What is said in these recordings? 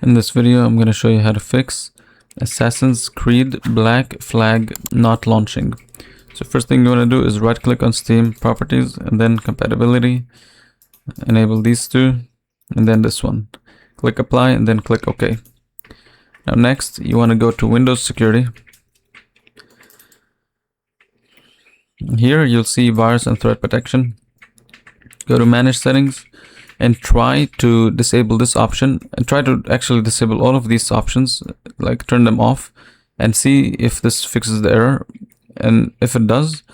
In this video, I'm going to show you how to fix Assassin's Creed Black Flag not launching. So first thing you want to do is right click on Steam Properties and then Compatibility. Enable these two and then this one. Click Apply and then click OK. Now next, you want to go to Windows Security. Here you'll see Virus and Threat Protection. Go to Manage Settings and try to disable this option, and try to actually disable all of these options, like turn them off, and see if this fixes the error. And if it does,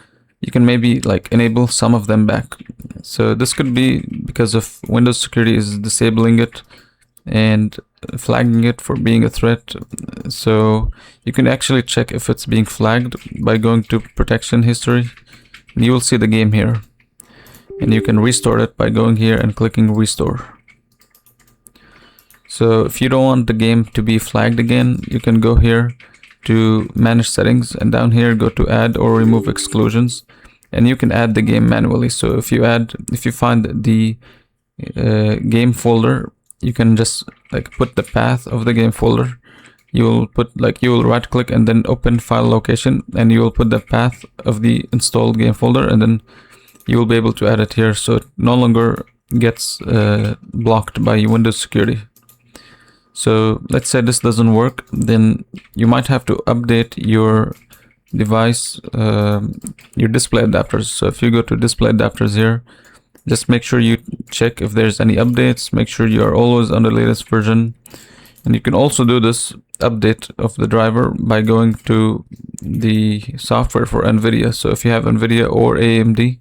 you can maybe like enable some of them back. So this could be because of Windows Security is disabling it and flagging it for being a threat. So you can actually check if it's being flagged by going to Protection History, and you will see the game here. And you can restore it by going here and clicking Restore. So if you don't want the game to be flagged again, you can go here to Manage Settings, and down here go to Add or Remove Exclusions, and you can add the game manually. So if you find the game folder, you can just like put the path of the game folder. You will right click and then open file location, and you will put the path of the installed game folder, and then you will be able to add it here, so it no longer gets blocked by Windows Security. So let's say this doesn't work, then you might have to update your device, your display adapters. So if you go to display adapters here, just make sure you check if there's any updates. Make sure you are always on the latest version. And you can also do this update of the driver by going to the software for NVIDIA. So if you have NVIDIA or AMD,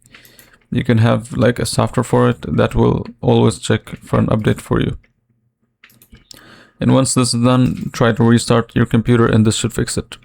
you can have like a software for it that will always check for an update for you. And once this is done, try to restart your computer and this should fix it.